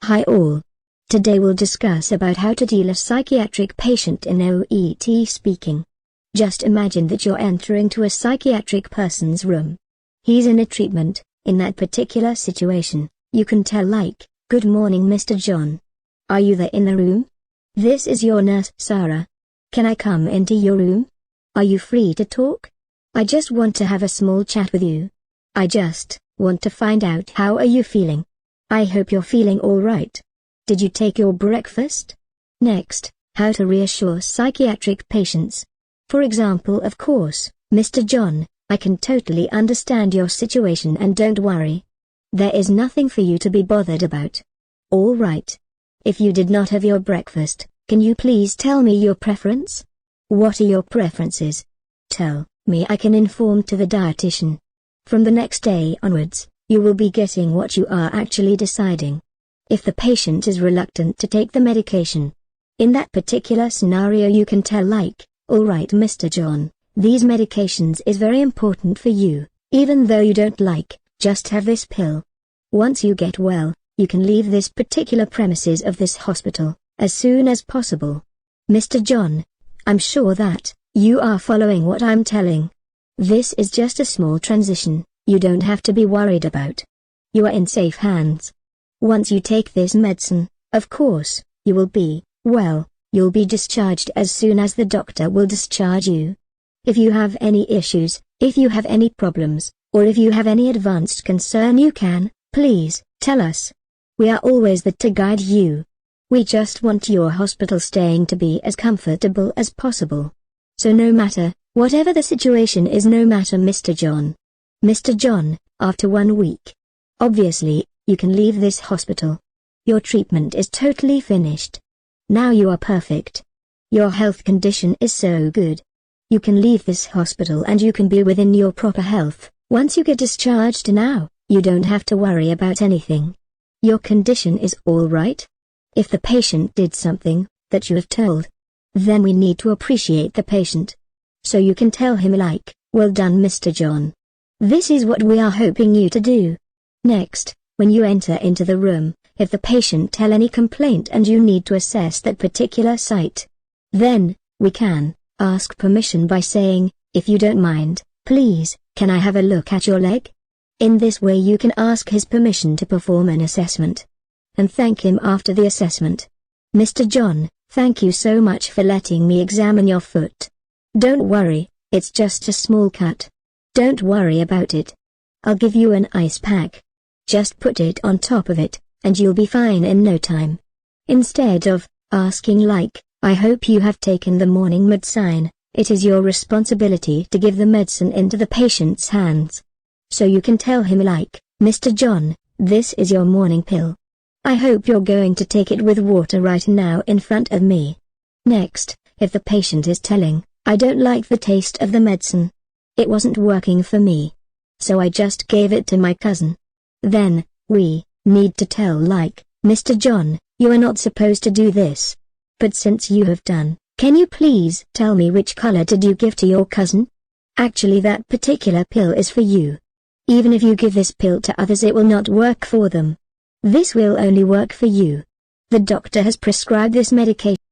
Hi all. Today we'll discuss about how to deal a psychiatric patient in OET speaking. Just imagine that you're entering to a psychiatric person's room. He's in a treatment. In that particular situation, you can tell like, "Good morning Mr. John. Are you there in the room? This is your nurse Sarah. Can I come into your room? Are you free to talk? I just want to have a small chat with you. I just want to find out how are you feeling. I hope you're feeling all right. Did you take your breakfast?" Next, how to reassure psychiatric patients. For example, of course, "Mr. John, I can totally understand your situation and don't worry. There is nothing for you to be bothered about. All right. If you did not have your breakfast, can you please tell me your preference? What are your preferences? Tell me, I can inform to the dietitian. From the next day onwards, you will be getting what you are actually deciding. If the patient is reluctant to take the medication, in that particular scenario you can tell like, "All right Mr. John, these medications is very important for you, even though you don't like, just have this pill. Once you get well, you can leave this particular premises of this hospital, as soon as possible. Mr. John, I'm sure that you are following what I'm telling. This is just a small transition, you don't have to be worried about. You are in safe hands. Once you take this medicine, of course, you will be, well, you'll be discharged as soon as the doctor will discharge you. If you have any issues, if you have any problems, or if you have any advanced concern you can, please, tell us. We are always there to guide you. We just want your hospital staying to be as comfortable as possible. So no matter, whatever the situation is, no matter Mr. John. Mr. John, after 1 week. Obviously, you can leave this hospital. Your treatment is totally finished. Now you are perfect. Your health condition is so good. You can leave this hospital and you can be within your proper health. Once you get discharged now, you don't have to worry about anything. Your condition is all right. If the patient did something that you have told, then we need to appreciate the patient. So you can tell him like, "Well done Mr. John. This is what we are hoping you to do." Next, when you enter into the room, if the patient tell any complaint and you need to assess that particular site, then, we can ask permission by saying, "If you don't mind, please, can I have a look at your leg?" In this way you can ask his permission to perform an assessment. And thank him after the assessment. "Mr. John, thank you so much for letting me examine your foot. Don't worry, it's just a small cut. Don't worry about it. I'll give you an ice pack. Just put it on top of it, and you'll be fine in no time." Instead of asking like, "I hope you have taken the morning medicine," it is your responsibility to give the medicine into the patient's hands. So you can tell him like, "Mr. John, this is your morning pill. I hope you're going to take it with water right now in front of me." Next, if the patient is telling, "I don't like the taste of the medicine. It wasn't working for me. So I just gave it to my cousin." Then, we need to tell like, "Mr. John, you are not supposed to do this. But since you have done, can you please tell me which color did you give to your cousin? Actually that particular pill is for you. Even if you give this pill to others it will not work for them. This will only work for you. The doctor has prescribed this medication